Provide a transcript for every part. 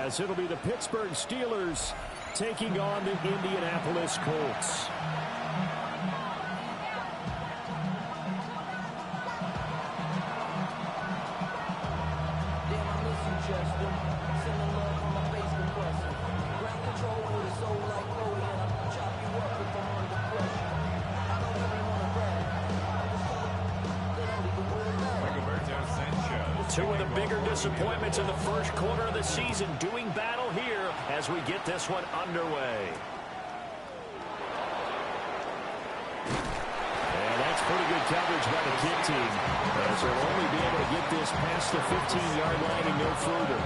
as it'll be the Pittsburgh Steelers taking on the Indianapolis Colts. Two of the bigger disappointments in the first quarter of the season doing battle here as we get this one underway. And that's pretty good coverage by the kick team, as they'll only be able to get this past the 15-yard line and no further.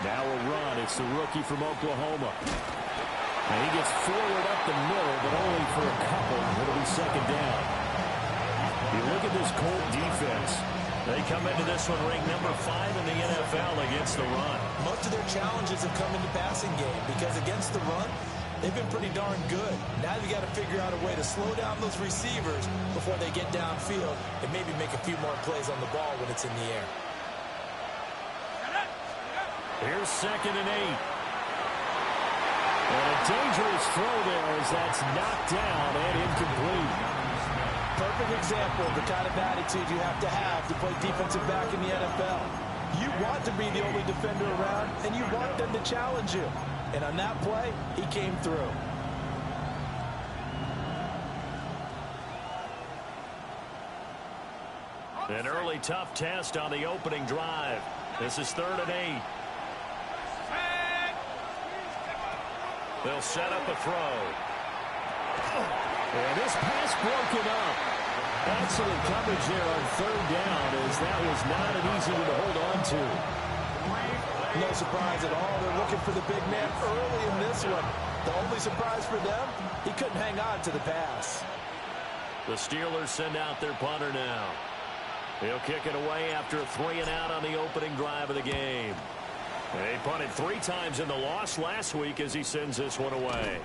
Now a run. It's the rookie from Oklahoma. And he gets forward up the middle, but only for a couple. It'll be second down. You look at this Colt defense. They come into this one ranked number 5 in the NFL against the run. Most of their challenges have come in the passing game because against the run, they've been pretty darn good. Now they've got to figure out a way to slow down those receivers before they get downfield and maybe make a few more plays on the ball when it's in the air. Here's 2nd and 8. And a dangerous throw there as that's knocked down and incomplete. Perfect example of the kind of attitude you have to play defensive back in the NFL. You want to be the only defender around, and you want them to challenge you. And on that play, he came through. An early tough test on the opening drive. This is 3rd and 8. They'll set up a throw. And this pass broken up. Excellent coverage there on 3rd down, as that was not an easy one to hold on to. No surprise at all. They're looking for the big man early in this one. The only surprise for them, he couldn't hang on to the pass. The Steelers send out their punter now. He'll kick it away after a 3 and out on the opening drive of the game. They punted 3 times in the loss last week as he sends this one away.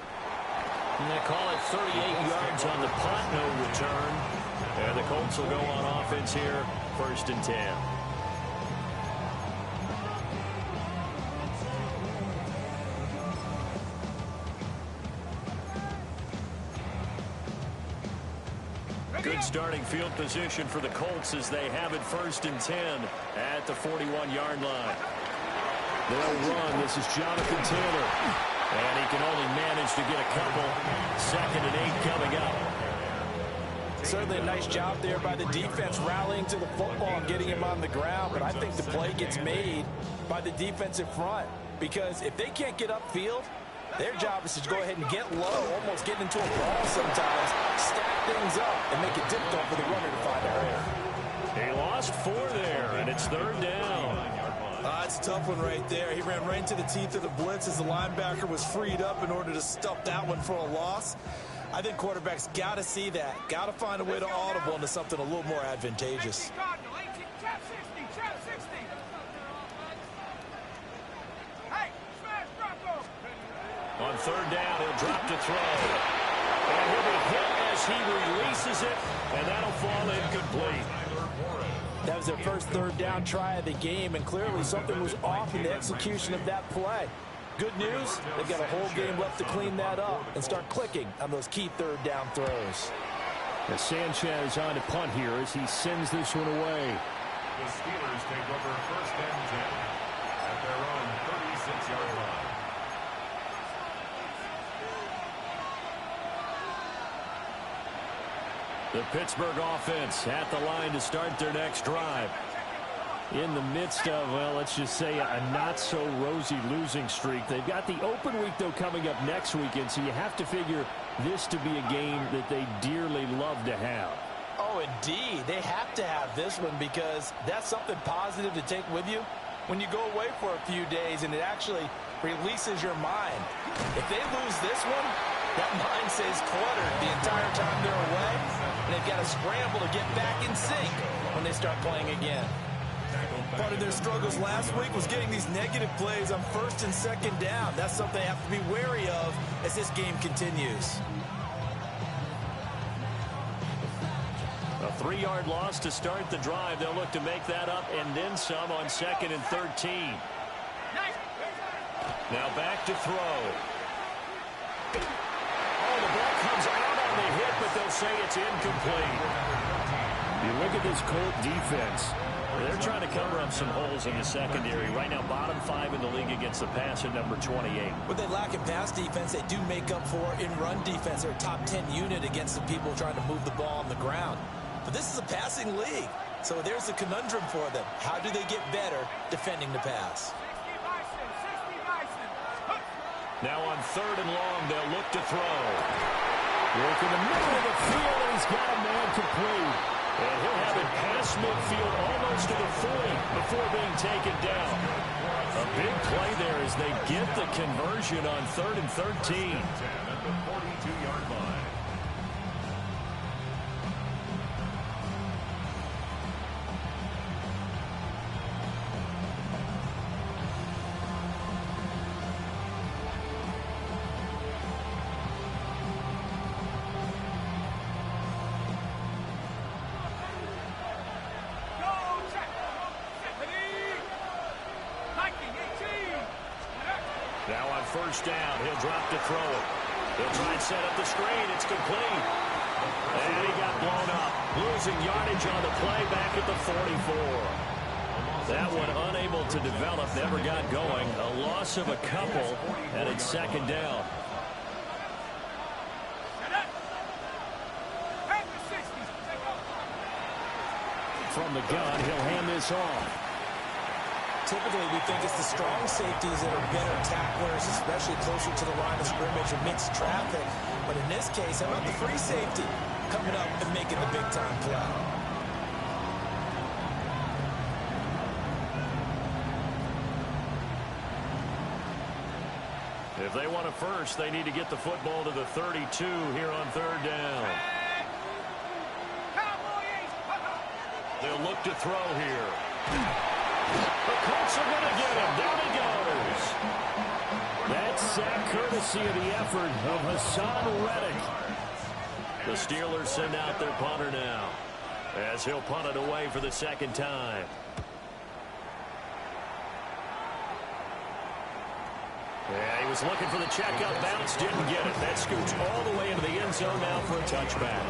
And they call it 38 yards on the punt, no return. And the Colts will go on offense here, 1st and 10. Good starting field position for the Colts as they have it 1st and 10 at the 41-yard line. They'll run. This is Jonathan Taylor. And he can only manage to get a couple. 2nd and 8 coming up. Certainly a nice job there by the defense rallying to the football and getting him on the ground. But I think the play gets made by the defensive front. Because if they can't get upfield, their job is to go ahead and get low, almost get into a ball sometimes, stack things up, and make it difficult for the runner to find a hole. He lost 4 there, and it's 3rd down. That's a tough one right there. He ran right into the teeth of the blitz as the linebacker was freed up in order to stuff that one for a loss. I think quarterbacks got to see that. Got to find a way to audible into something a little more advantageous. On 3rd down, he'll drop to throw. And he'll be hit as he releases it, and that'll fall incomplete. That was their first 3rd down try of the game, and clearly something was off in the execution of that play. Good news, they've got a whole game left to clean that up and start clicking on those key 3rd down throws. As Sanchez on to punt here as he sends this one away. The Steelers take over 1st and 10 at their own 36-yard line. The Pittsburgh offense at the line to start their next drive. In the midst of, well, let's just say a not-so-rosy losing streak. They've got the open week, though, coming up next weekend, so you have to figure this to be a game that they dearly love to have. Oh, indeed. They have to have this one because that's something positive to take with you when you go away for a few days, and it actually releases your mind. If they lose this one, that mind stays cluttered the entire time they're away. and they've got to scramble to get back in sync when they start playing again. Part of their struggles last week was getting these negative plays on first and second down. That's something they have to be wary of as this game continues. A 3-yard loss to start the drive. They'll look to make that up and then some on 2nd and 13. Now back to throw. Oh, the ball comes out on the hit, but they'll say it's incomplete. You look at this Colt defense. They're trying to cover up some holes in the secondary. Right now, bottom 5 in the league against the pass at number 28. What they lack in pass defense, they do make up for in run defense. They're a top 10 unit against the people trying to move the ball on the ground. But this is a passing league, so there's a conundrum for them. How do they get better defending the pass? Now on 3rd and long, they'll look to throw. Work in the middle of the field, and he's got a man complete. And he'll have it past midfield almost to the 40 before being taken down. A big play there as they get the conversion on 3rd and 13. At the 42-yard line. Now on 1st down, he'll drop to throw it. He'll try and set up the screen. It's complete. And he got blown up. Losing yardage on the play back at the 44. That one unable to develop, never got going. A loss of a couple, and it's 2nd down. From the gun, he'll hand this off. Typically, we think it's the strong safeties that are better tacklers, especially closer to the line of scrimmage or mixed traffic. But in this case, how about the free safety coming up and making the big-time play? If they want a first, they need to get the football to the 32 here on 3rd down. They'll look to throw here. The Colts are going to get him. Down he goes. That's sack courtesy of the effort of Hassan Reddick. The Steelers send out their punter now as he'll punt it away for the 2nd time. Yeah, he was looking for the checkup bounce, didn't get it. That scoots all the way into the end zone now for a touchback.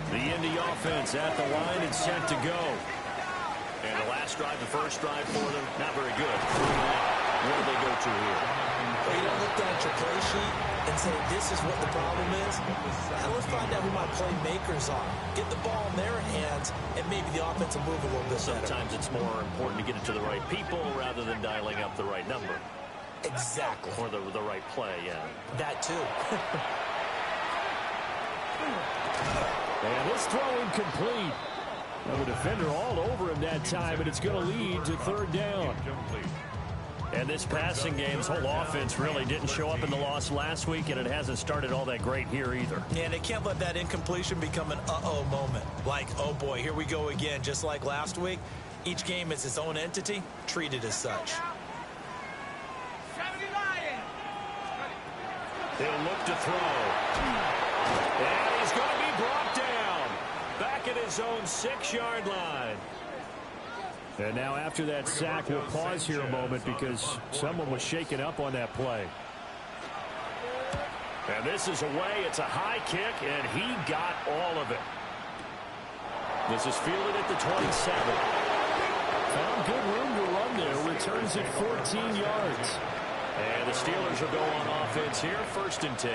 The Indy offense at the line and set to go. And the last drive, the first drive for them, not very good. Where do they go to here? Well, you don't look down at your play sheet and say, this is what the problem is. Now let's find out who my playmakers are. Get the ball in their hands, and maybe the offense will move a little bit better. Sometimes it's more important to get it to the right people rather than dialing up the right number. Exactly. Or the right play, yeah. That too. And this throw incomplete. Now the defender all over him that time, and it's going to lead to 3rd down. And this passing game's whole offense really didn't show up in the loss last week, and it hasn't started all that great here either. Yeah, and they can't let that incompletion become an uh-oh moment. Like, oh boy, here we go again. Just like last week, each game is its own entity, treated as such. He'll look to throw. And he's going to be brought down. Back at his own 6-yard line. And now after that sack, we'll pause here a moment because someone was shaken up on that play. And this is away. It's a high kick, and he got all of it. This is fielded at the 27. Found good room to run there. Returns at 14 yards. And the Steelers will go on offense here, 1st and 10.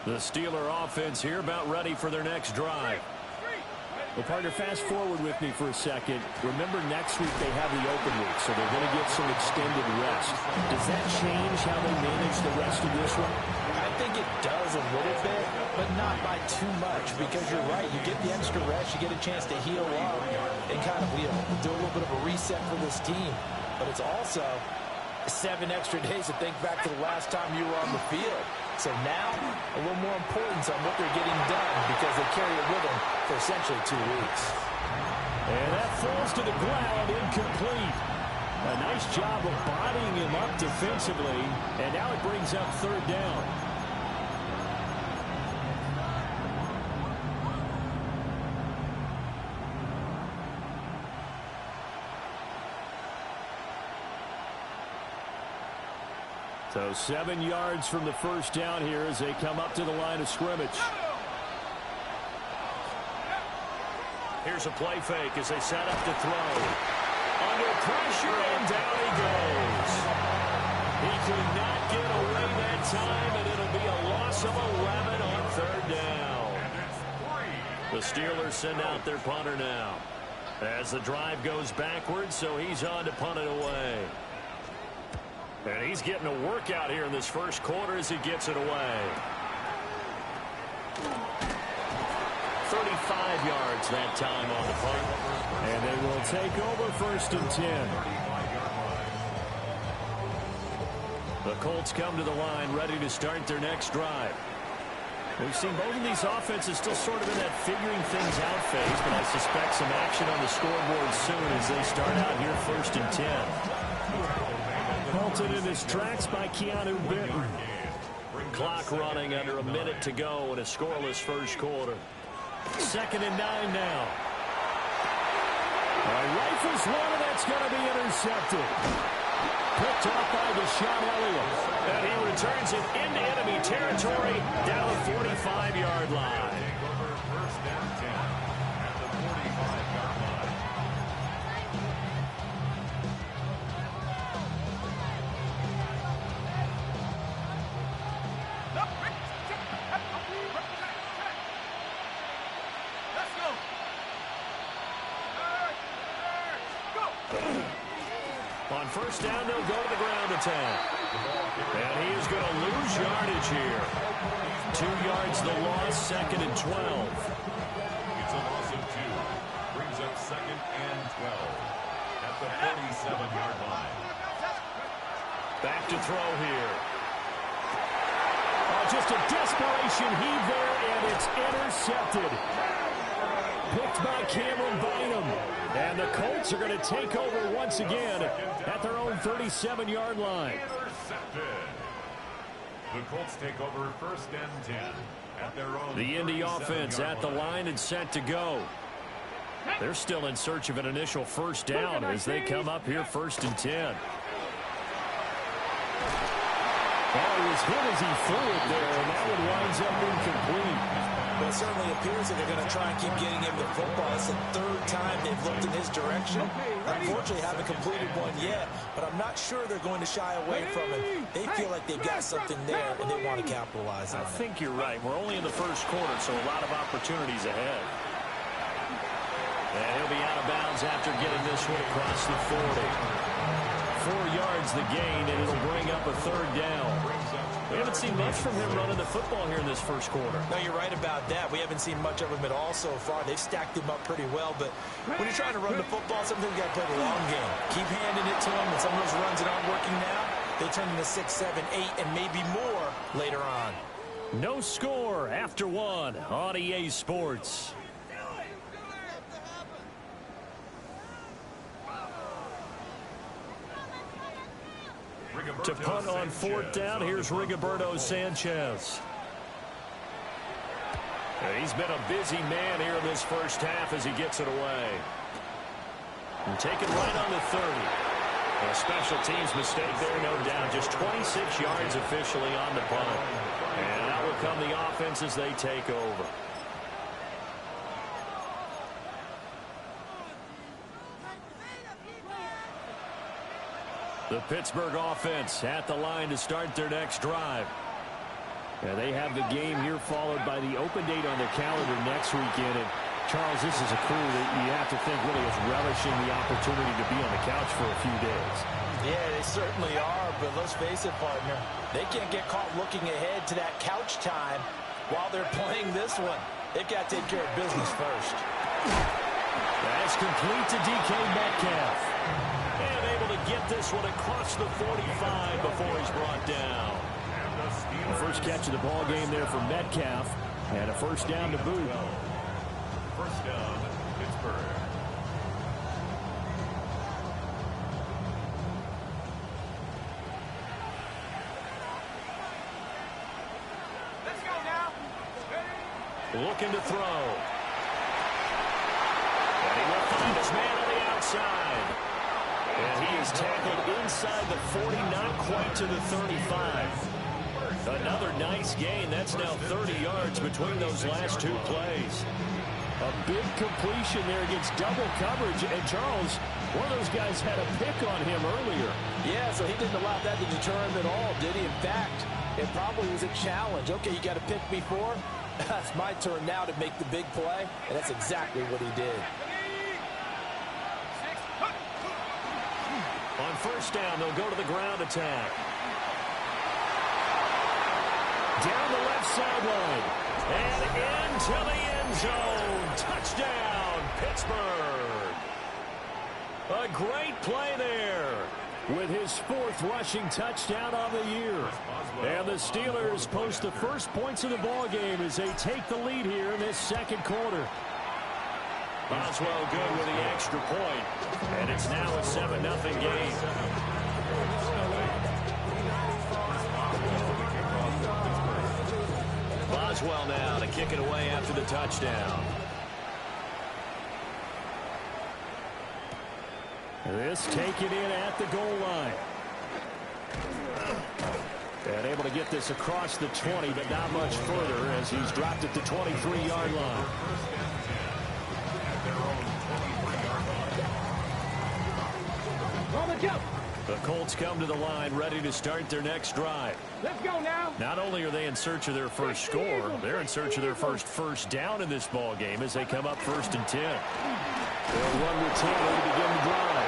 The Steeler offense here about ready for their next drive. Well, partner, fast forward with me for a second. Remember, next week they have the open week, so they're going to get some extended rest. Does that change how they manage the rest of this one? I think it does a little bit, but not by too much, because you're right. You get the extra rest, you get a chance to heal up and kind of do a little bit of a reset for this team. But it's also 7 extra days to think back to the last time you were on the field. So now, a little more importance on what they're getting done because they carry it with them for essentially 2 weeks. And that falls to the ground, incomplete. A nice job of bodying him up defensively, and now it brings up 3rd down. So 7 yards from the first down here as they come up to the line of scrimmage. Here's a play fake as they set up to throw. Under pressure, and down he goes. He could not get away that time, and it'll be a loss of 11 on 3rd down. The Steelers send out their punter now as the drive goes backwards, so he's on to punt it away. And he's getting a workout here in this first quarter as he gets it away. 35 yards that time on the punt. And they will take over 1st and 10. The Colts come to the line ready to start their next drive. We've seen both of these offenses still sort of in that figuring things out phase, but I suspect some action on the scoreboard soon as they start out here 1st and 10. Halted in his tracks by Keanu Benton. Clock running under a minute to go in a scoreless first quarter. 2nd and 9 now. Rifles one, and that's going to be intercepted. Picked off by Deshaun Elliott. And he returns it into enemy territory down the 45-yard line. First down 10 at the 45-yard line. On first down, they'll go to the ground attack. And he is going to lose yardage here. 2 yards the loss, 2nd and 12. It's a loss of 2. Brings up 2nd and 12 at the 47-yard line. Back to throw here. Oh, just a desperation heave there, and it's intercepted. Picked by Cameron Bynum. And the Colts are going to take over once again at their own 37-yard line. Intercepted. The Colts take over 1st and 10 at their own. The Indy offense at the line and set to go. They're still in search of an initial first down as they come up here 1st and 10. Oh, he was hit as he threw it there, and that one winds up incomplete. Well, it certainly appears that they're going to try and keep getting him the football. It's the 3rd time they've looked in his direction. Unfortunately, haven't completed one yet, but I'm not sure they're going to shy away from him. They feel like they've got something there, and they want to capitalize on it. I think you're right. We're only in the first quarter, so a lot of opportunities ahead. And he'll be out of bounds after getting this one across the 40. 4 yards the gain, and it'll bring up a 3rd down. We haven't seen much from him running the football here in this first quarter. No, you're right about that. We haven't seen much of him at all so far. They've stacked him up pretty well, but when you're trying to run the football, sometimes you got to play the long game. Keep handing it to him, and some of those runs that aren't working now, they turn into 6, 7, 8, and maybe more later on. No score after 1 on EA Sports. To punt on 4th down, here's Rigoberto Sanchez. And he's been a busy man here in this first half as he gets it away. And taken right on the 30. A special teams mistake there, no doubt. Just 26 yards officially on the punt. And out will come the offense as they take over. The Pittsburgh offense at the line to start their next drive. And they have the game here followed by the open date on their calendar next weekend. And Charles, this is a crew that you have to think really is relishing the opportunity to be on the couch for a few days. Yeah, they certainly are, but let's face it, partner. They can't get caught looking ahead to that couch time while they're playing this one, they've got to take care of business first. That's complete to DK Metcalf. And able to get this one across the 45 before he's brought down. The first catch of the ball game there for Metcalf. And a first down to boot. First down, Pittsburgh. Let's go now. Looking to throw. And he will find his man on the outside. And he is tackled inside the 40, not quite to the 35. Another nice gain. That's now 30 yards between those last two plays. A big completion there against double coverage. And Charles, one of those guys had a pick on him earlier. Yeah, so he didn't allow that to deter him at all, did he? In fact, it probably was a challenge. Okay, you got to pick me for. It's my turn now to make the big play, and that's exactly what he did. On first down, they'll go to the ground attack. Down the left sideline. And into the end zone. Touchdown, Pittsburgh. A great play there. With his fourth rushing touchdown on the year. And the Steelers post the first points of the ball game as they take the lead here in this second quarter. Boswell good with the extra point. And it's now a 7-0 game. Boswell now to kick it away after the touchdown. This taken in at the goal line. And able to get this across the 20, but not much further as he's dropped at the 23-yard line. The Colts come to the line ready to start their next drive. Let's go now. Not only are they in search of their first score, they're in search of their first down in this ball game as they come up 1st and 10. They'll run with Taylor to begin the drive.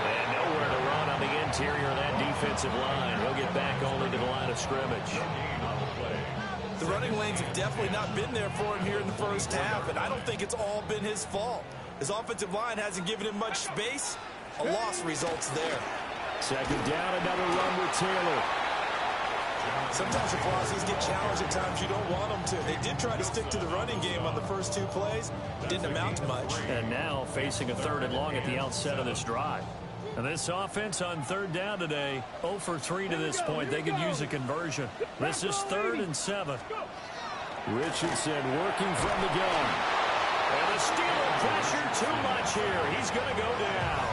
And nowhere to run on the interior of that defensive line. He'll get back only to the line of scrimmage. The running lanes have definitely not been there for him here in the first half, and I don't think it's all been his fault. His offensive line hasn't given him much space. A loss results there. Second down, another run with Taylor. Sometimes your philosophies get challenged at times you don't want them to. They did try to stick to the running game on the first two plays. Didn't amount to much. And now facing a 3rd and long at the outset of this drive. And this offense on 3rd down today, 0 for 3 to this point. They could use a conversion. This is 3rd and 7. Richardson working from the gun. And the Steeler pressure too much here. He's going to go down.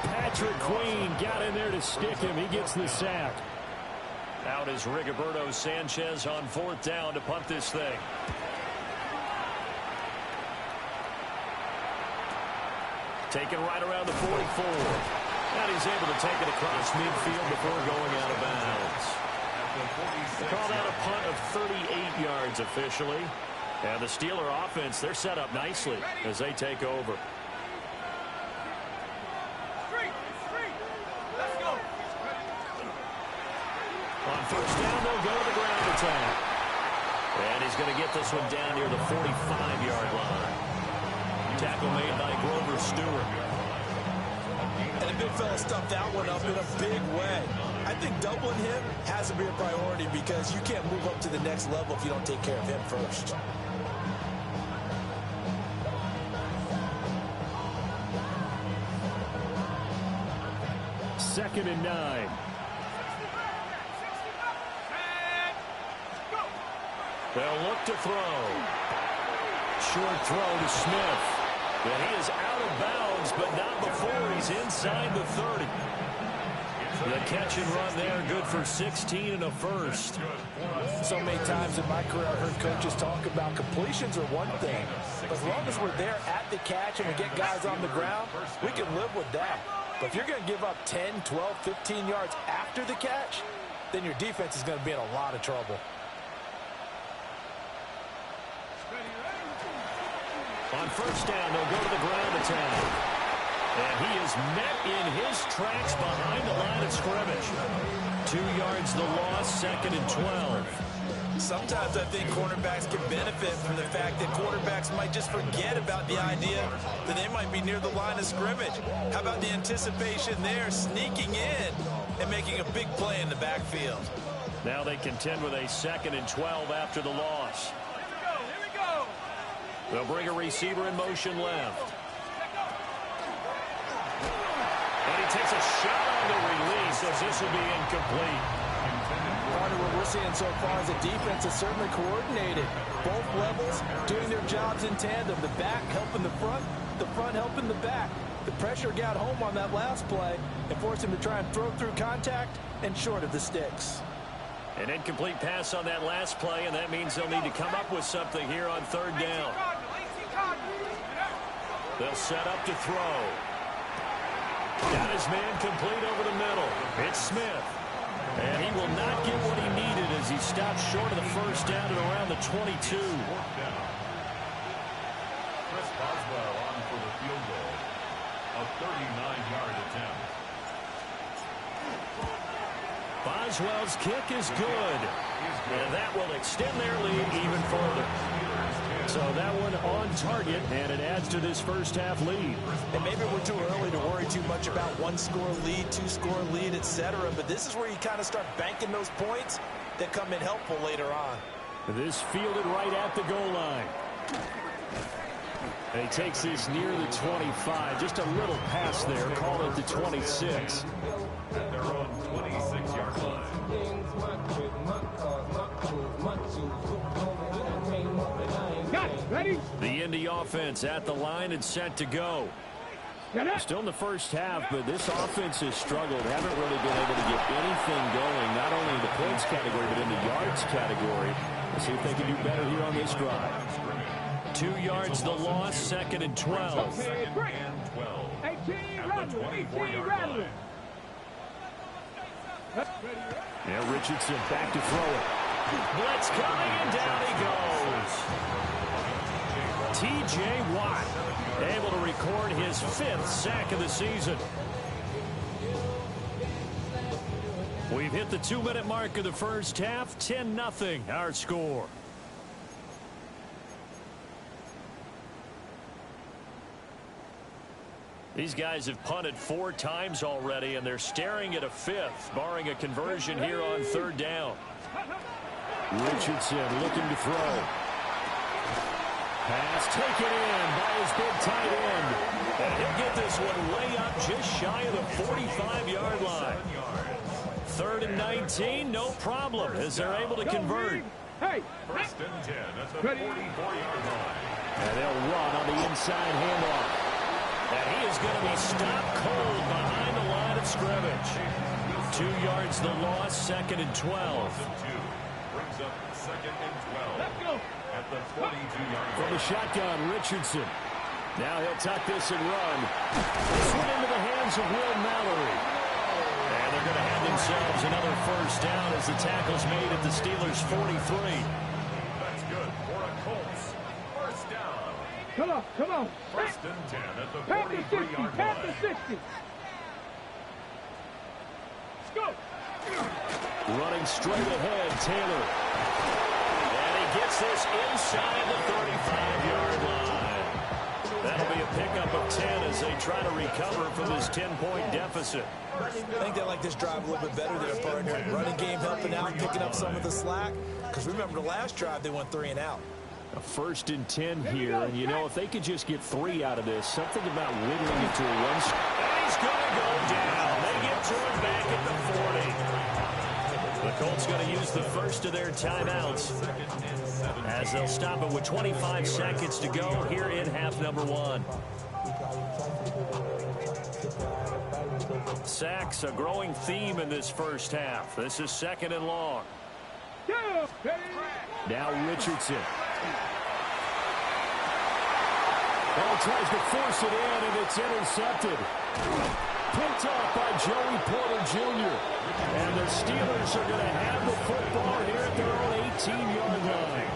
Patrick Queen got in there to stick him. He gets the sack. Out is Rigoberto Sanchez on 4th down to punt this thing. Taken right around the 44. And he's able to take it across midfield before going out of bounds. Call that a punt of 38 yards officially. And the Steeler offense, they're set up nicely as they take over. On first down, they'll go to the ground attack. And he's going to get this one down near the 45-yard line. Tackle made by Grover Stewart. And the big fella stuffed that one up in a big way. I think doubling him has to be a priority because you can't move up to the next level if you don't take care of him first. Second and 9. They'll look to throw. Short throw to Smith. And he is out of bounds, but not before he's inside the 30. The catch and run there, good for 16 and a first. So many times in my career, I've heard coaches talk about completions are one thing. But as long as we're there at the catch and we get guys on the ground, we can live with that. But if you're going to give up 10, 12, 15 yards after the catch, then your defense is going to be in a lot of trouble. On first down, they'll go to the ground attack. And he is met in his tracks behind the line of scrimmage. 2 yards the loss, 2nd and 12. Sometimes I think cornerbacks can benefit from the fact that quarterbacks might just forget about the idea that they might be near the line of scrimmage. How about the anticipation there, sneaking in and making a big play in the backfield? Now they contend with a 2nd and 12 after the loss. Here we go. They'll bring a receiver in motion left. And he takes a shot on the release as this will be incomplete. Part of what we're seeing so far is the defense is certainly coordinated. Both levels doing their jobs in tandem. The back helping the front helping the back. The pressure got home on that last play and forced him to try and throw through contact and short of the sticks. An incomplete pass on that last play, and that means they'll need to come up with something here on 3rd down. They'll set up to throw. Got his man complete over the middle. It's Smith. And he will not get what he needed as he stops short of the 1st down at around the 22. Chris Boswell on for the field goal. A 39-yard attempt. Boswell's kick is good. And that will extend their lead even further. So that one on target, and it adds to this first half lead. And maybe we're too early to worry too much about 1-score lead, 2-score lead, etc. But this is where you kind of start banking those points that come in helpful later on. This fielded right at the goal line. And he takes this near the 25. Just a little pass there. Call it the 26. At their own 26-yard line. Ready? The Indy offense at the line and set to go. Still in the first half, but this offense has struggled. Haven't really been able to get anything going, not only in the points category, but in the yards category. Let's see if they can do better here on this drive. 2 yards the loss, 2nd and 12. 2nd and 12. 18 rattle. Now Richardson back to throw it. Blitz coming, and down he goes. T.J. Watt able to record his 5th sack of the season. We've hit the 2-minute mark of the first half. 10-0 our score. These guys have punted 4 times already, and they're staring at a 5th, barring a conversion here on 3rd down. Richardson looking to throw. Pass taken in by his big tight end. And he'll get this one way up just shy of the 45-yard line. 3rd and 19, no problem, as they're able to convert. Hey, 1st and 10 at the 44-yard line. And they'll run on the inside handoff. And he is going to be stopped cold behind the line of scrimmage. 2 yards the loss, 2nd and 12. Brings up 2nd and 12. let's go. At the 42-yard From line. the shotgun, Richardson. Now he'll tuck this and run. This one into the hands of Will Mallory. And they're going to have themselves another 1st down as the tackle's made at the Steelers' 43. That's good for a Colts. 1st down. Come on. 1st and 10 at the Tap the 60, 43-yard tap the line. 60. Let's go. Running straight ahead, Taylor. And he gets this inside the 35-yard line. That'll be a pickup of 10 as they try to recover from this 10-point deficit. I think they like this drive a little bit better there, partner. Running game helping out, picking up some of the slack. Because remember, the last drive, they went 3 and out. A 1st and 10 here, and you know, if they could just get 3 out of this, something about whittling it to a one. And he's going to go down. They get to him back at the 40. The Colts going to use the first of their timeouts as they'll stop it with 25 seconds to go here in half number 1. Sacks, a growing theme in this first half. This is 2nd and long. Now Richardson. Ball tries to force it in, and it's intercepted. Picked off by Joey Porter Jr. And the Steelers are going to have the football here at their own 18-yard line.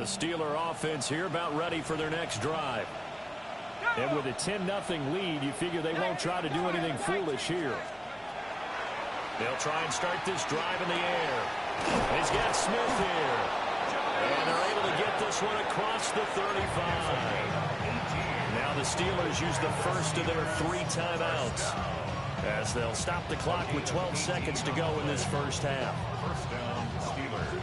Steeler offense here about ready for their next drive. And with a 10-0 lead, you figure they won't try to do anything foolish here. They'll try and start this drive in the air. He's got Smith here. And they're able to get this one across the 35. Now the Steelers use the first of their 3 timeouts, as they'll stop the clock with 12 seconds to go in this first half. First down, Steelers.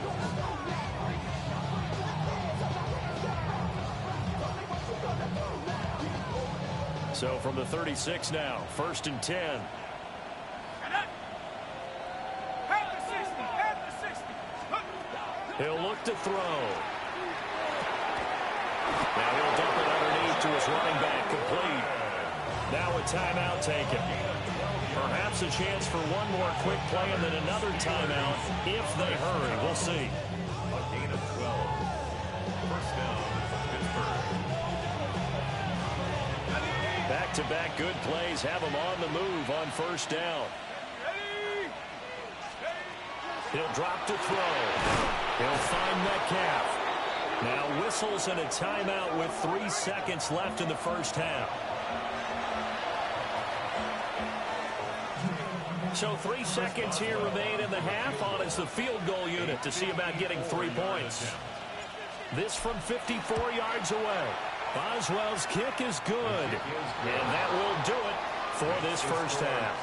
So from the 36 now, 1st and 10. He'll look to throw. Now he'll dump it underneath to his running back, complete. Now a timeout taken. Perhaps a chance for one more quick play and then another timeout if they hurry. We'll see. A gain of 12. First down, Pittsburgh. Back-to-back good plays have him on the move on first down. He'll drop to throw. He'll find Metcalf. Now whistles and a timeout with 3 seconds left in the first half. So 3 seconds here remain in the half on as the field goal unit to see about getting 3 points. This from 54 yards away. Boswell's kick is good. And that will do it for this first half.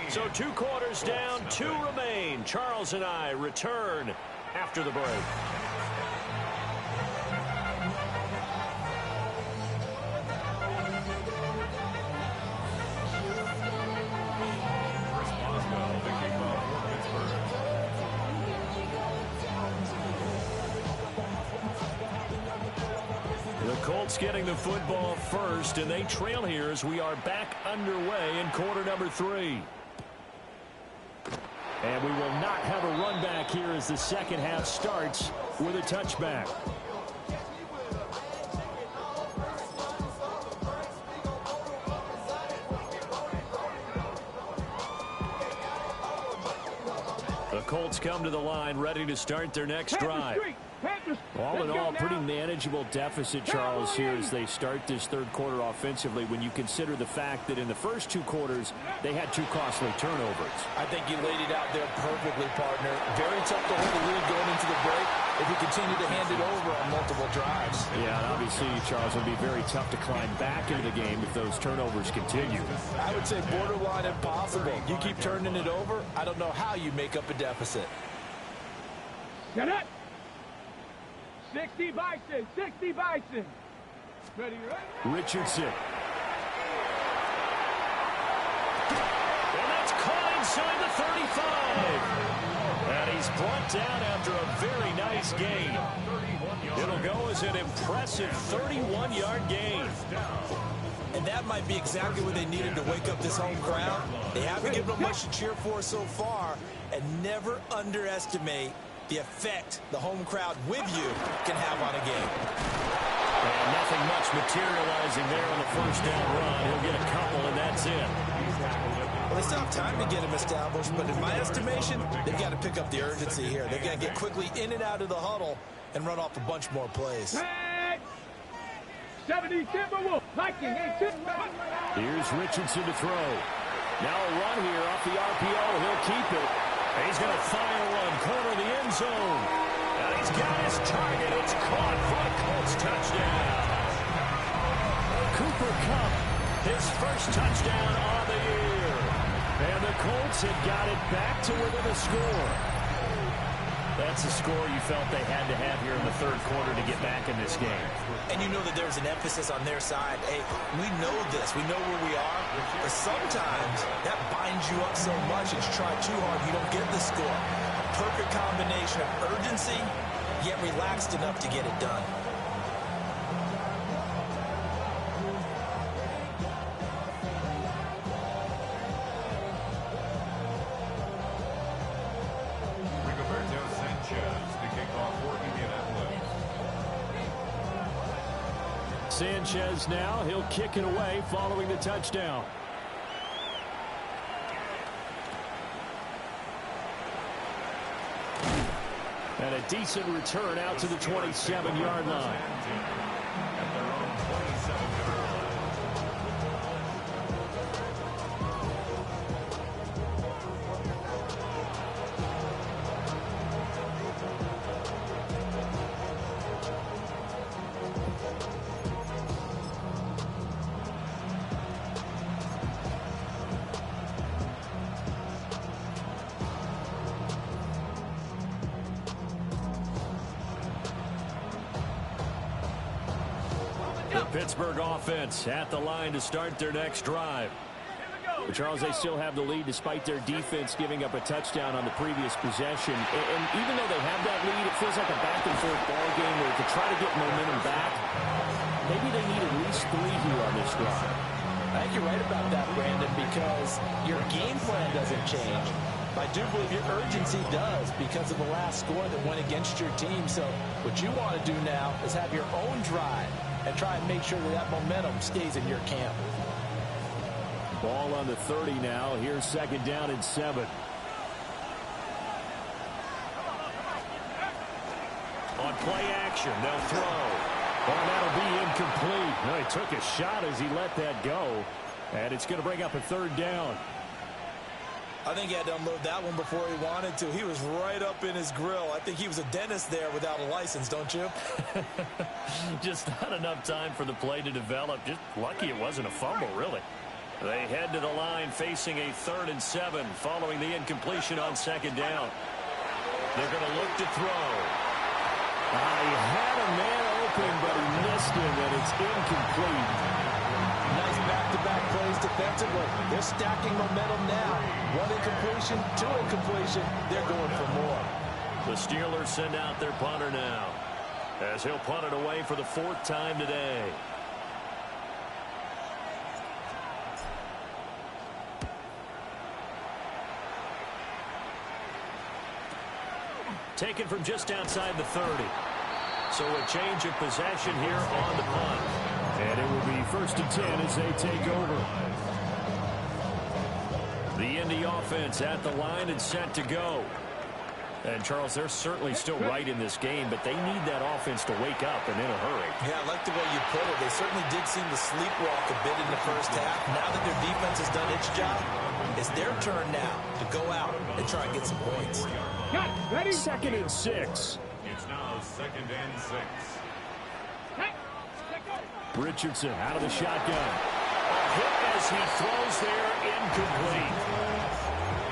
So 2 quarters down, 2 remain. Charles and I return after the break. The Colts getting the football first, and they trail here as we are back underway in quarter number 3. And we will not have a run back here as the second half starts with a touchback. The Colts come to the line ready to start their next drive. All in all, pretty manageable deficit, Charles, here as they start this third quarter offensively when you consider the fact that in the first 2 quarters, they had 2 costly turnovers. I think you laid it out there perfectly, partner. Very tough to hold the lead going into the break if you continue to hand it over on multiple drives. Yeah, and obviously, Charles, it would be very tough to climb back into the game if those turnovers continue. I would say borderline impossible. You keep turning it over, I don't know how you make up a deficit. Get it! 60 Bison, 60 Bison. Ready, ready? Richardson. And that's caught inside the 35. And he's brought down after a very nice gain. It'll go as an impressive 31-yard gain. And that might be exactly what they needed to wake up this home crowd. They haven't given them much to cheer for so far, and never underestimate the effect the home crowd with you can have on a game. And nothing much materializing there on the first down run. He'll get a couple, and that's it. Well, they still have time to get him established, but in my estimation, they've got to pick up the urgency here. They've got to get quickly in and out of the huddle and run off a bunch more plays. 70 Timberwolves. Viking, Here's Richardson to throw. Now a run here off the RPO. He'll keep it. He's going to fire one, corner the end zone. And he's got his target. It's caught for a Colts touchdown. Cooper Kupp, his first touchdown on the year. And the Colts have got it back to within a score. That's a score you felt they had to have here in the third quarter to get back in this game. And you know that there's an emphasis on their side. Hey, we know this. We know where we are. But sometimes that binds you up so much and you try too hard, you don't get the score. A perfect combination of urgency, yet relaxed enough to get it done. Sanchez now, he'll kick it away following the touchdown. And a decent return out to the 27-yard line. At their own 27-yard line. Pittsburgh offense at the line to start their next drive. But Charles, they still have the lead despite their defense giving up a touchdown on the previous possession. And even though they have that lead, it feels like a back-and-forth ball game where to try to get momentum back, maybe they need at least 3 here on this drive. I think you're right about that, Brandon, because your game plan doesn't change. I do believe your urgency does because of the last score that went against your team. So what you want to do now is have your own drive and try and make sure that momentum stays in your camp. Ball on the 30 now. Here's 2nd down and 7. On play action, they'll throw. Oh, that'll be incomplete. No, he took a shot as he let that go. And it's going to bring up a 3rd down. I think he had to unload that one before he wanted to. He was right up in his grill. I think he was a dentist there without a license, don't you? Just not enough time for the play to develop. Just lucky it wasn't a fumble, really. They head to the line facing a 3rd and 7 following the incompletion on 2nd down. They're going to look to throw. He had a man open, but he missed him, and it's incomplete. Nice back-to-back plays defensively. They're stacking momentum now. 1 incompletion, 2 incompletion. They're going for more. The Steelers send out their punter now, as he'll punt it away for the 4th time today. Taken from just outside the 30. So a change of possession here on the punt. And it will be 1st and 10 as they take over. The Indy offense at the line and set to go. And, Charles, they're certainly still right in this game, but they need that offense to wake up and in a hurry. Yeah, I like the way you put it. They certainly did seem to sleepwalk a bit in the first half. Now that their defense has done its job, it's their turn now to go out and try and get some points. Ready? 2nd and 6. It's now 2nd and 6. Richardson out of the shotgun. A hit as he throws there, incomplete.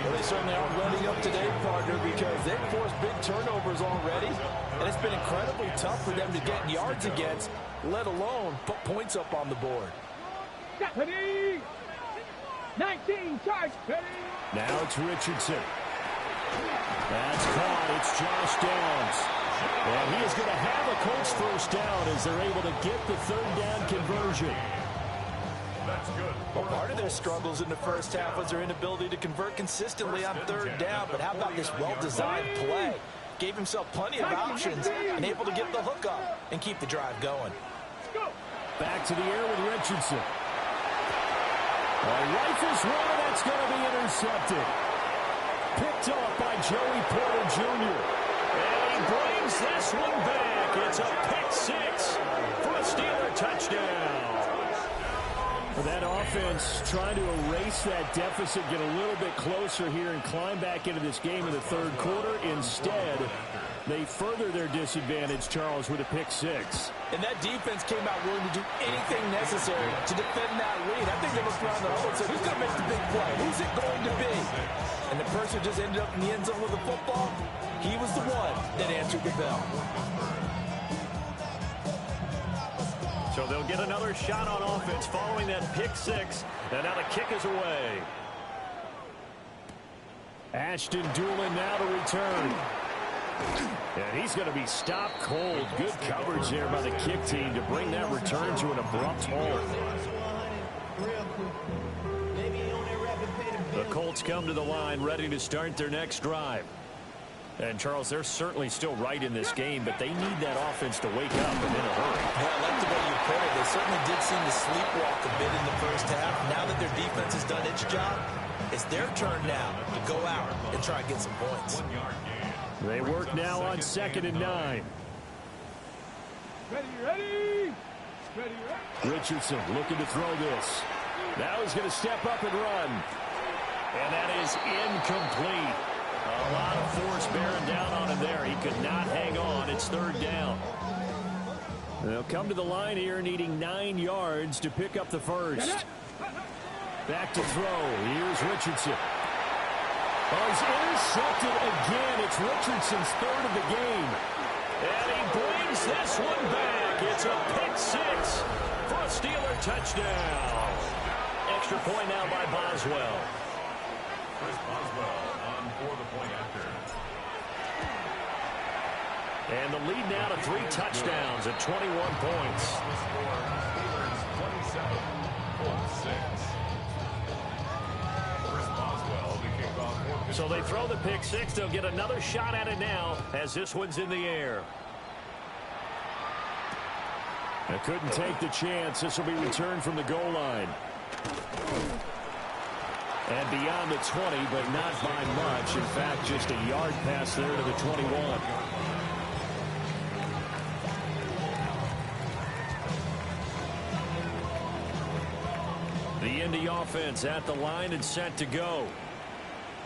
Well, they certainly aren't running up today, partner, because they've forced big turnovers already, and it's been incredibly tough for them to get yards against, let alone put points up on the board. Ready? 19, charge. Ready? Now it's Richardson. That's caught. It's Josh Downs. And he is going to have a Colts 1st down as they're able to get the 3rd down conversion. That's good. Well, part of their struggles in the first half was their inability to convert consistently on 3rd down. But how about this well-designed play? Gave himself plenty of options and able to get the hook up and keep the drive going. Back to the air with Richardson. Rifles one, that's going to be intercepted. Picked up by Joey Porter Jr. And he brings this one back. It's a pick 6 for a Steeler touchdown. That offense trying to erase that deficit, get a little bit closer here and climb back into this game in the 3rd quarter. Instead, they further their disadvantage, Charles, with a pick 6. And that defense came out willing to do anything necessary to defend that lead. I think they looked around the huddle and said, who's going to make the big play? Who's it going to be? And the person who just ended up in the end zone with the football, he was the one that answered the bell. So they'll get another shot on offense following that pick 6. And now the kick is away. Ashton Doolin now to return. And he's going to be stopped cold. Good coverage there by the kick team to bring that return to an abrupt halt. The Colts come to the line ready to start their next drive. And, Charles, they're certainly still right in this game, but they need that offense to wake up and in a hurry. Yeah, I like the way you put it. They certainly did seem to sleepwalk a bit in the first half. Now that their defense has done its job, it's their turn now to go out and try and get some points. 1 yard gain. They work now on 2nd and 9. Ready, ready. Ready, ready. Richardson looking to throw this. Now he's going to step up and run. And that is incomplete. A lot of force bearing down on him there. He could not hang on. It's 3rd down. They'll come to the line here needing 9 yards to pick up the first. Back to throw. Here's Richardson. Oh, he's intercepted again. It's Richardson's 3rd of the game. And he brings this one back. It's a pick 6 for a Steeler touchdown. Extra point now by Boswell. Chris Boswell on for the point after. And the lead now to 3 touchdowns at 21 points. The score, Steelers 27, Colts 6. Chris Boswell, the kickoff for So they throw the pick 6. They'll get another shot at it now as this one's in the air. They couldn't take the chance. This will be returned from the goal line. And beyond the 20, but not by much. In fact, just a yard pass there to the 21. The Indy offense at the line and set to go.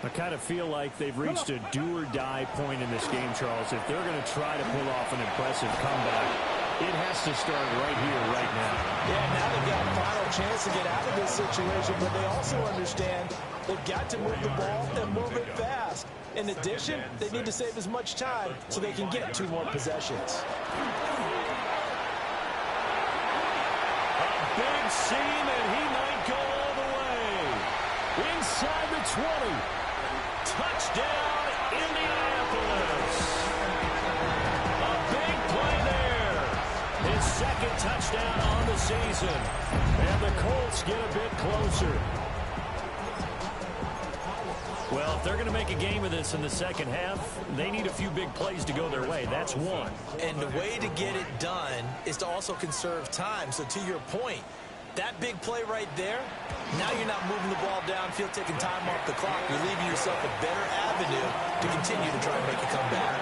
I kind of feel like they've reached a do-or-die point in this game, Charles. If they're going to try to pull off an impressive comeback, it has to start right here, right now. Yeah, now they've got a final chance to get out of this situation, but they also understand they've got to move the ball and move it fast. In addition, they need to save as much time so they can get 2 more possessions. A big seam, and he might go all the way. Inside the 20. Touchdown, Indianapolis. A big play there. His 2nd touchdown on the season. And the Colts get a bit closer. Well, if they're going to make a game of this in the second half, they need a few big plays to go their way. That's one. And the way to get it done is to also conserve time. So to your point, that big play right there, now you're not moving the ball downfield, taking time off the clock. You're leaving yourself a better avenue to continue to try and make a comeback.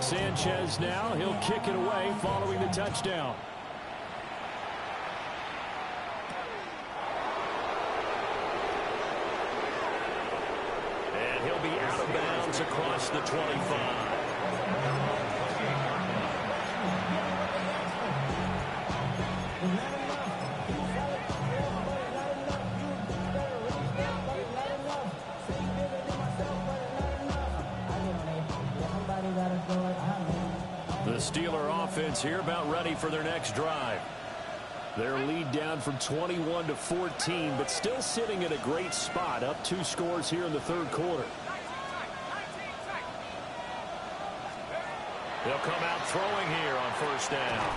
Sanchez now, he'll kick it away following the touchdown. And he'll be out of bounds across the 25. The Steeler offense here about ready for their next drive. Their lead down from 21 to 14, but still sitting at a great spot, up 2 scores here in the 3rd quarter. They'll come out throwing here on 1st down.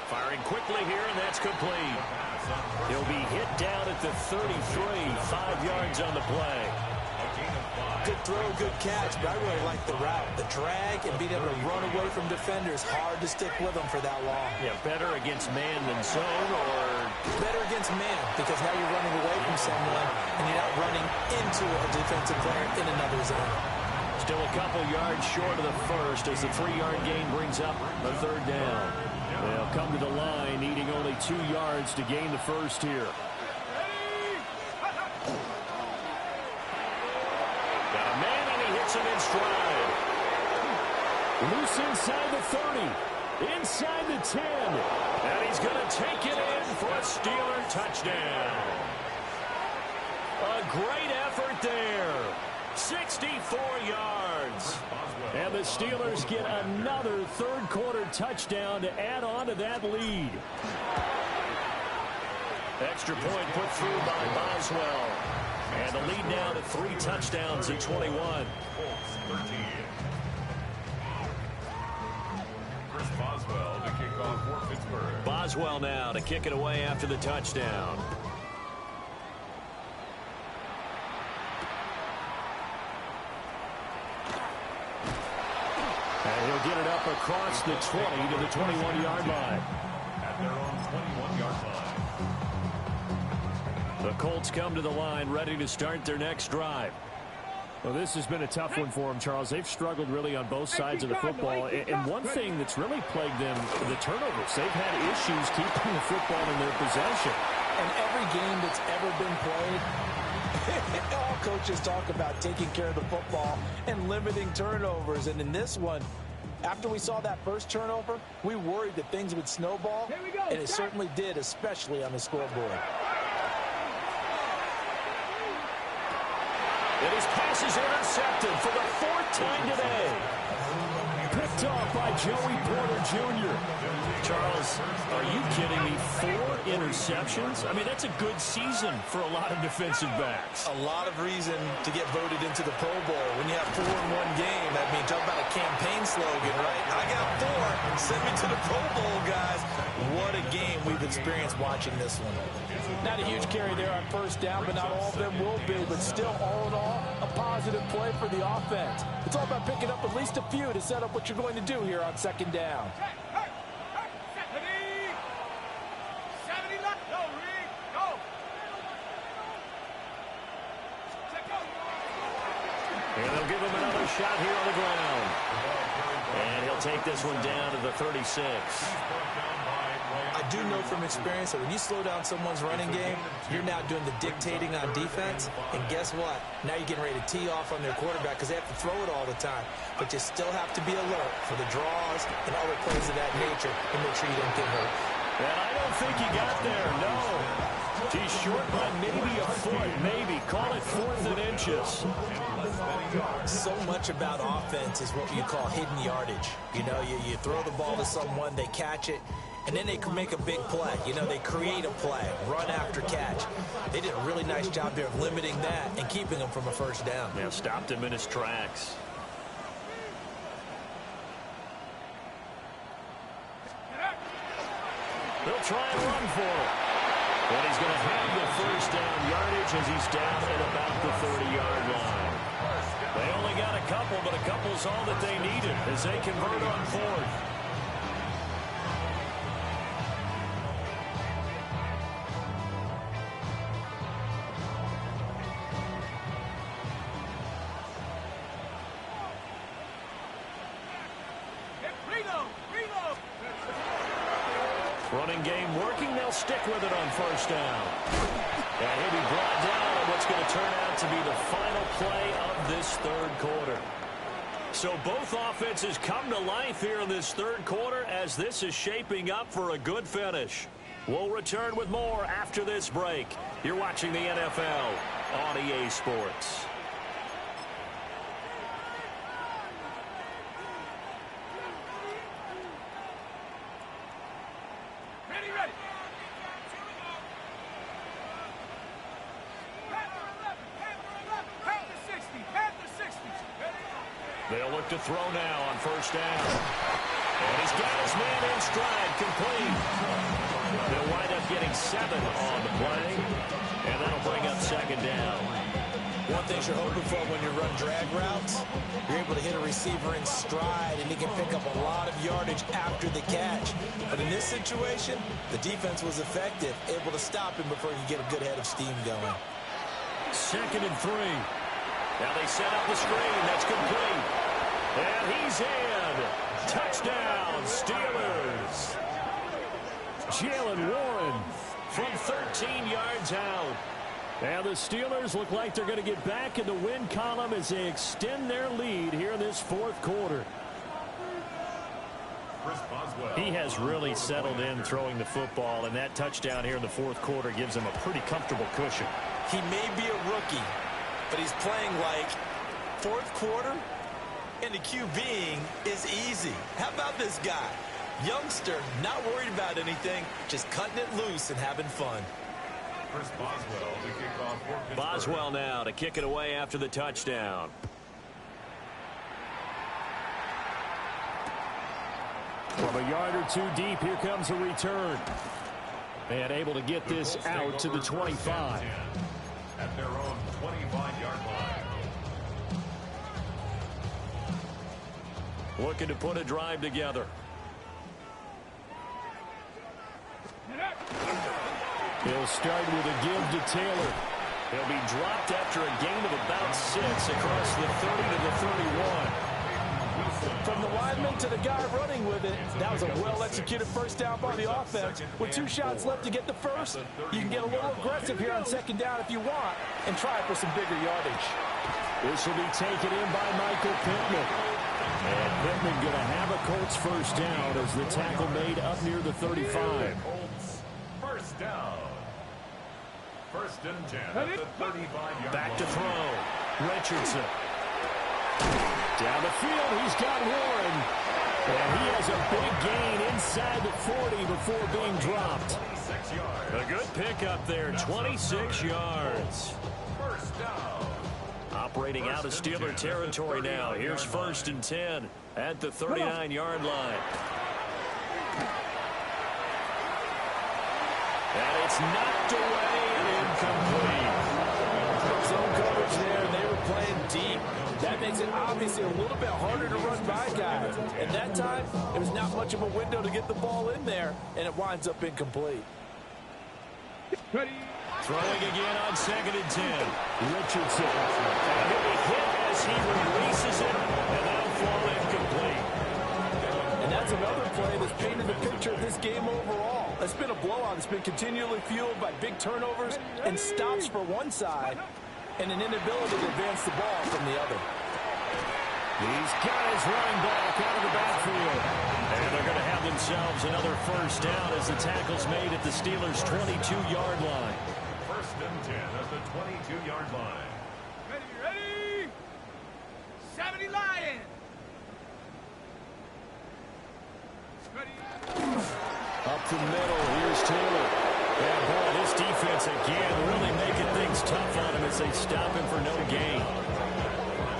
Firing quickly here, and that's complete. He'll be hit down at the 33, 5 yards on the play. Good throw, good catch, but I really like the route. The drag and being able to run away from defenders, hard to stick with them for that long. Yeah, better against man than zone, or better against man, because now you're running away from someone and you're not running into a defensive player in another zone. Still a couple yards short of the first as the 3-yard gain brings up a 3rd down. They'll come to the line needing only 2 yards to gain the first here. Got a man, and he hits him in stride. Loose inside the 30, inside the 10. And he's going to take it in for a Steeler touchdown. A great effort there. 64 yards. And the Steelers get another 3rd quarter touchdown to add on to that lead. Extra point put through by Boswell. And the lead now to 3 touchdowns at 21. Chris Boswell to kick off for Pittsburgh. Boswell now to kick it away after the touchdown. And he'll get it up across the 20 to the 21-yard line. At their own 21-yard line. The Colts come to the line ready to start their next drive. Well, this has been a tough one for them, Charles. They've struggled really on both sides of the football. And one thing that's really plagued them, the turnovers. They've had issues keeping the football in their possession. And every game that's ever been played, all coaches talk about taking care of the football and limiting turnovers. And in this one, after we saw that first turnover, we worried that things would snowball. And it certainly did, especially on the scoreboard. And his pass is intercepted for the 4th time today. Picked off by Joey Porter Jr. Charles, are you kidding me? 4 interceptions? I mean, that's a good season for a lot of defensive backs. A lot of reason to get voted into the Pro Bowl. When you have 4 in one game, I mean, talk about a campaign slogan, right? I got 4. Send me to the Pro Bowl, guys. What a game we've experienced watching this one. Not a huge carry there on first down, but not all of them will be. But still, all in all, a positive play for the offense. It's all about picking up at least a few to set up what you're going to do here on second down. And they'll give him another shot here on the ground. And he'll take this one down to the 36. I do know from experience that when you slow down someone's running game, you're now doing the dictating on defense. And guess what? Now you're getting ready to tee off on their quarterback because they have to throw it all the time. But you still have to be alert for the draws and other plays of that nature and make sure you don't get hurt. And I don't think he got there, no. He's short by maybe a foot, maybe. Call it 4th and inches. So much about offense is what you call hidden yardage. You know, you throw the ball to someone, they catch it, and then they can make a big play. You know, they create a play, run after catch. They did a really nice job there of limiting that and keeping him from a first down. Yeah, stopped him in his tracks. They'll try and run for it. And he's going to have the first down yardage as he's down at about the 30-yard line. They only got a couple, but a couple's all that they needed as they convert on 4th. Running game working. They'll stick with it on first down. And he'll be brought down on what's going to turn out to be the final play of this 3rd quarter. So both offenses come to life here in this 3rd quarter as this is shaping up for a good finish. We'll return with more after this break. You're watching the NFL on EA Sports. They'll look to throw now on first down. And he's got his man in stride, complete. They'll wind up getting 7 on the play, and that'll bring up second down. One thing you're hoping for when you run drag routes, you're able to hit a receiver in stride, and he can pick up a lot of yardage after the catch. But in this situation, the defense was effective, able to stop him before he could get a good head of steam going. 2nd and 3. Now they set up the screen. That's complete. And he's in. Touchdown, Steelers. Jalen Warren from 13 yards out. And the Steelers look like they're going to get back in the win column as they extend their lead here in this 4th quarter. He has really settled in throwing the football, and that touchdown here in the 4th quarter gives him a pretty comfortable cushion. He may be a rookie, but he's playing like 4th quarter, and the QBing is easy. How about this guy? Youngster, not worried about anything, just cutting it loose and having fun. Chris Boswell to kick off for Pittsburgh. Boswell now to kick it away after the touchdown. From a yard or 2 deep, here comes a return. And able to get this out to the 25. At their own 25-yard line. Looking to put a drive together. He'll start with a give to Taylor. He'll be dropped after a gain of about 6 across the 30 to the 31. From the lineman to the guy running with it, that was a well-executed first down by the offense. With 2 shots left to get the first, you can get a little aggressive here on second down if you want and try for some bigger yardage. This will be taken in by Michael Pittman. And Pittman going to have a Colts first down as the tackle made up near the 35. Colts first down. First and 10 at the 35-yard Back to line. throw. Richardson. Down the field, he's got Warren. And he has a big gain inside the 40 before being dropped. 26 yards. A good pickup there, 26 yards. First down. Operating out of Steeler territory now. Here's first and 10 at the 39-yard line. And it's knocked away and incomplete. Zone coverage there, and they were playing deep. That makes it obviously a little bit harder to run by guys. And that time, it was not much of a window to get the ball in there, and it winds up incomplete. Ready. Throwing again on second and 10. Richardson. And he'll be hit as he releases it, and that'll fall incomplete. And that's another play that's painted the picture of this game overall. It's been a blowout. It's been continually fueled by big turnovers and stops for one side and an inability to advance the ball from the other. He's got his running back out of the backfield. And they're going to have themselves another first down as the tackle's made at the Steelers' 22-yard line. First and 10 at the 22-yard line. Ready. 70 Lions. Ready. Up the middle, here's Taylor. Yeah, boy, this defense again really making things tough on him as they stop him for no gain.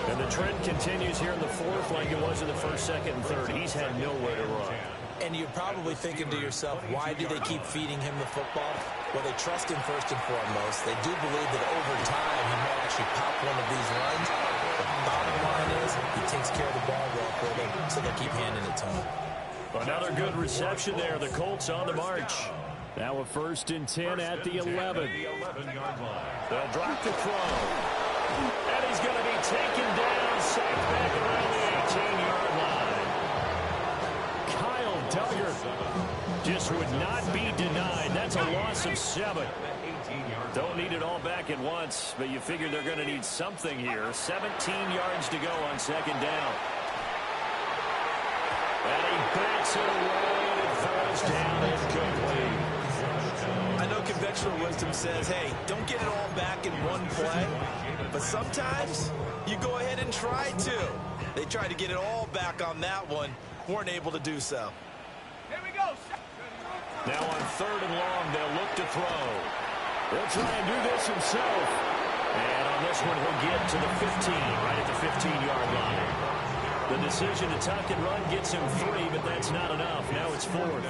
And the trend continues here in the fourth like it was in the first, second, and third. He's had nowhere to run. And you're probably thinking to yourself, why do they keep feeding him the football? Well, they trust him first and foremost. They do believe that over time he might actually pop one of these runs. The bottom line is he takes care of the ball well for them, so they keep handing it to him. Another good reception there. The Colts on the march. Now a first and 10 at the 11. The 11-yard line. They'll drop the throw. And he's going to be taken down, sacked back around the 18-yard line. Kyle Duggar Just would not be denied. That's a loss of 7. Don't need it all back at once, but you figure they're going to need something here. 17 yards to go on second down. And he backs it away and it falls down incomplete. I know conventional wisdom says, hey, don't get it all back in one play. But sometimes you go ahead and try to. They tried to get it all back on that one. Weren't able to do so. Here we go. Now on third and long, they'll look to throw. will try and do this himself. And on this one, he'll get to the 15, right at the 15-yard line. The decision to tuck and run gets him 3, but that's not enough. Now it's 4th.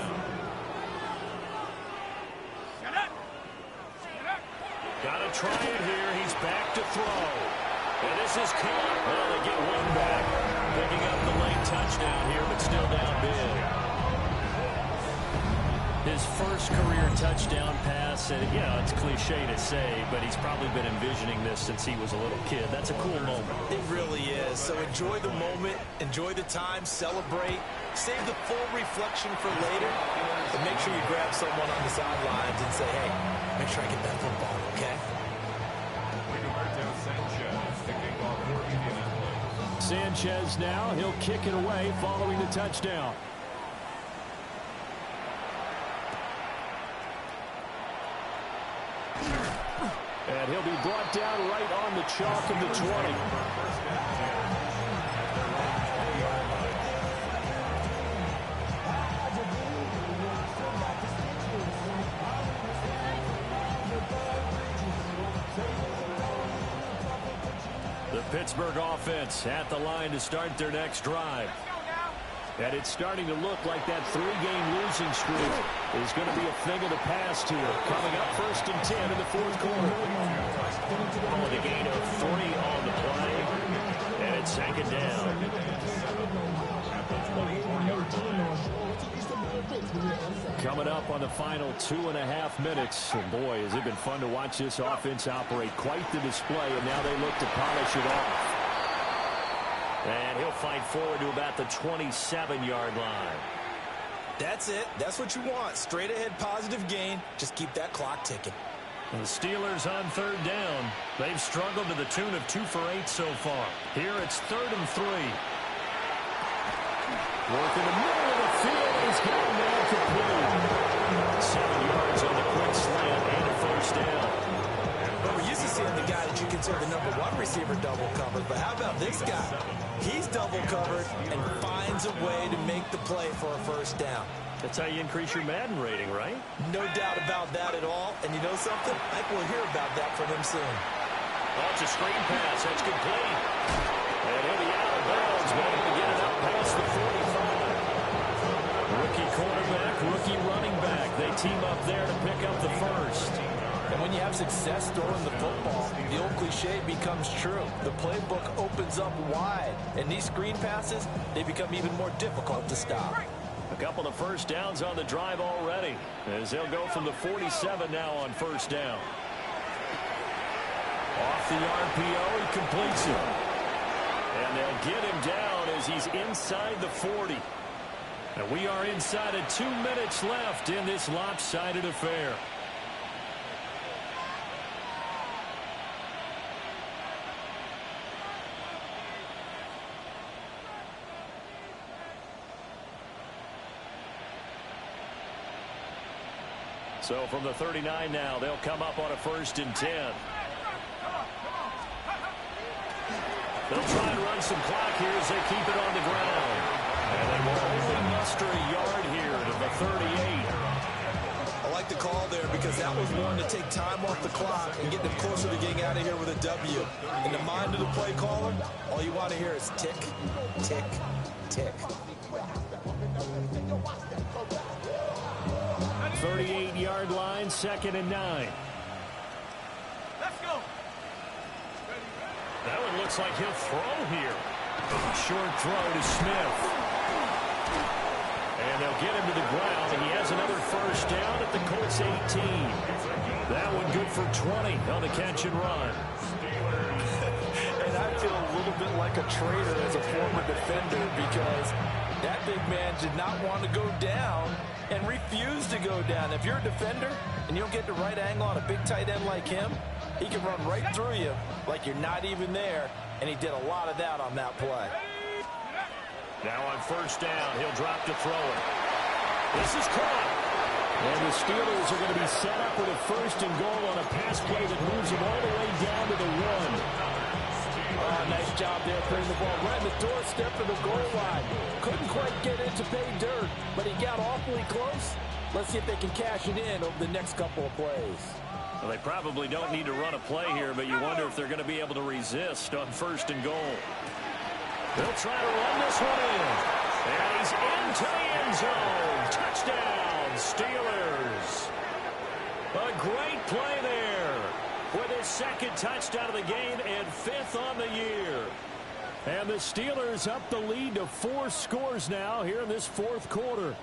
Got to try it here. He's back to throw. And this is caught. Well, they get one back. Picking up the late touchdown here, but still down big. His first career touchdown pass, and it's cliche to say, but he's probably been envisioning this since he was a little kid. That's a cool moment. It really is. So enjoy the moment, enjoy the time, celebrate, save the full reflection for later, but make sure you grab someone on the sidelines and say, hey, make sure I get that football, okay? Sanchez now, he'll kick it away following the touchdown. And he'll be brought down right on the chalk of the 20. The Pittsburgh offense at the line to start their next drive. And it's starting to look like that 3-game losing streak is going to be a thing of the past here. Coming up 1st and 10 in the 4th quarter. Oh, the gain of 3 on the play. And it's 2nd down. coming up on the final 2.5 minutes. And boy, has it been fun to watch this offense operate. Quite the display, and now they look to polish it off. And he'll fight forward to about the 27-yard line. That's it. That's what you want. Straight ahead positive gain. Just keep that clock ticking. The Steelers on third down. They've struggled to the tune of 2 for 8 so far. Here it's 3rd and 3. Work in the middle of the field. He's got him down complete. 7 yards on the quick slant and a first down. Well, we're used to seeing the guy that you consider the #1 receiver double covered. But how about this guy? He's double covered and finds a way to make the play for a first down. That's how you increase your Madden rating, right? No doubt about that at all. And you know something? I think we'll hear about that from him soon. Oh, it's a screen pass. That's complete. And he'll be out of bounds, but able to get it up past the 45. Rookie quarterback, rookie running back. They team up there to pick up the first. And when you have success throwing the football, the old cliche becomes true. The playbook opens up wide. And these screen passes, they become even more difficult to stop. A couple of first downs on the drive already, as they'll go from the 47 now on first down. Off the RPO, he completes it. And they'll get him down as he's inside the 40. And we are inside of 2 minutes left in this lopsided affair. So from the 39 now, they'll come up on a 1st and 10. They'll try and run some clock here as they keep it on the ground. And they will only muster a yard here to the 38. I like the call there because that was one to take time off the clock and get them closer to getting out of here with a W. In the mind of the play caller, all you want to hear is tick, tick, tick. 38-yard line, 2nd and 9. Let's go. That one looks like he'll throw here. Short throw to Smith. And they'll get him to the ground, and he has another first down at the Colts 18. That one good for 20 on the catch and run. And I feel a little bit like a traitor as a former defender because that big man did not want to go down and refused to go down. If you're a defender and you don't get the right angle on a big tight end like him, he can run right through you like you're not even there, and he did a lot of that on that play. Now on first down, he'll drop to throw it. This is caught. And the Steelers are going to be set up with a 1st and goal on a pass play that moves them all the way down to the 1. Oh, nice job there putting the ball right in the doorstep of the goal line. Couldn't quite get it to pay dirt, but he got awfully close. Let's see if they can cash it in over the next couple of plays. Well, they probably don't need to run a play here, but you wonder if they're going to be able to resist on 1st and goal. They'll try to run this one in. And he's into the end zone. Touchdown, Steelers. A great play there with his 2nd touchdown of the game and 5th on the year. And the Steelers up the lead to 4 scores now here in this 4th quarter.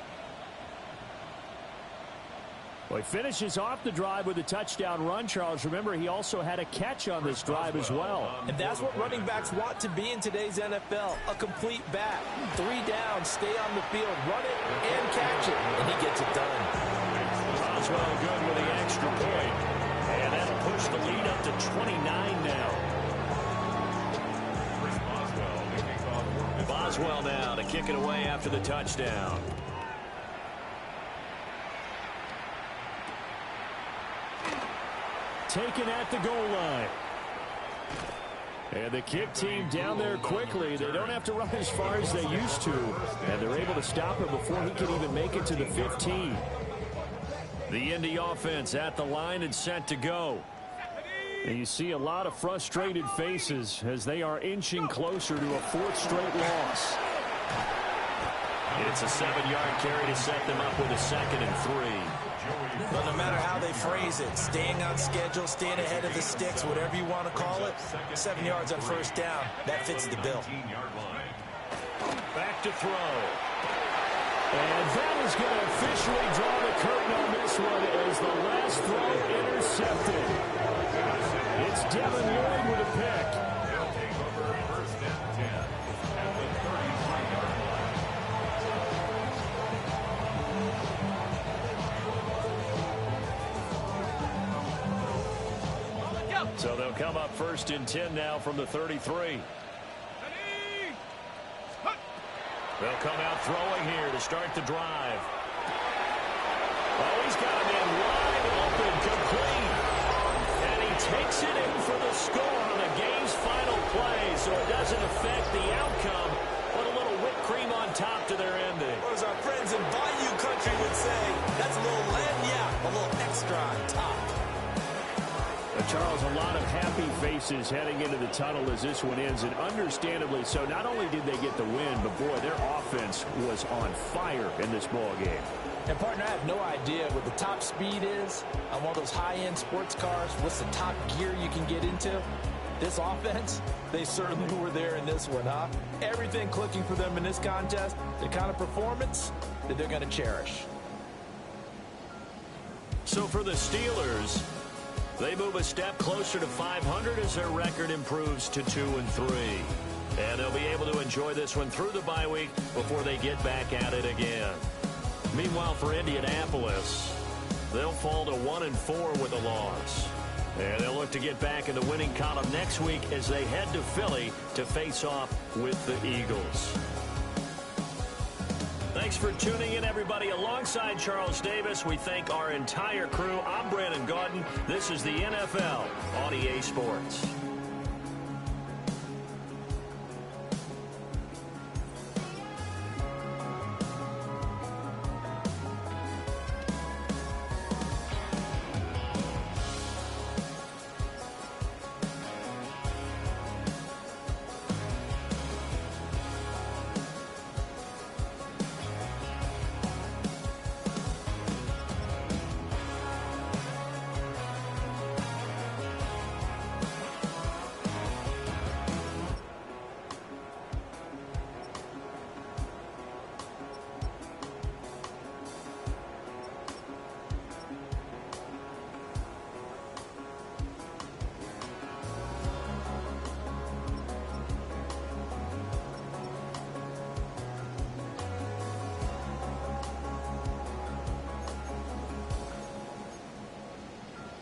Well, he finishes off the drive with a touchdown run, Charles. Remember, he also had a catch on this drive as well. And that's what running backs want to be in today's NFL, a complete back. 3 down, stay on the field, run it, and catch it. And he gets it done. Boswell good with the extra point. And that'll push the lead up to 29 now. Boswell now to kick it away after the touchdown. Taken at the goal line. And the kick team down there quickly. They don't have to run as far as they used to. And they're able to stop him before he can even make it to the 15. The Indy offense at the line and set to go. And you see a lot of frustrated faces as they are inching closer to a 4th straight loss. It's a 7-yard carry to set them up with a 2nd and 3. But no matter how they phrase it, staying on schedule, staying ahead of the sticks, whatever you want to call it, 7 yards on first down, that fits the bill. Back to throw. And that is going to officially draw the curtain on this one as the last throw intercepted. It's Devin Lloyd with a pick. They'll take over first and 10 at the 33-yard line. So they'll come up first and 10 now from the 33. They'll come out throwing here to start the drive. Oh, he's got him in wide open, complete. And he takes it in for the score on the game's final play, so it doesn't affect the outcome, but a little whipped cream on top to their ending. Or as our friends in Bayou Country would say, that's a little lagniappe, a little extra on top. Charles, a lot of happy faces heading into the tunnel as this one ends, and understandably so. Not only did they get the win, but boy, their offense was on fire in this ball game. And partner, I have no idea what the top speed is on one of those high-end sports cars. What's the top gear you can get into? This offense, they certainly were there in this one, huh? Everything clicking for them in this contest, the kind of performance that they're going to cherish. So for the Steelers, they move a step closer to 500 as their record improves to 2-3. And they'll be able to enjoy this one through the bye week before they get back at it again. Meanwhile, for Indianapolis, they'll fall to 1-4 with a loss. And they'll look to get back in the winning column next week as they head to Philly to face off with the Eagles. Thanks for tuning in, everybody. Alongside Charles Davis, we thank our entire crew. I'm Brandon Gaudin. This is the NFL on EA Sports.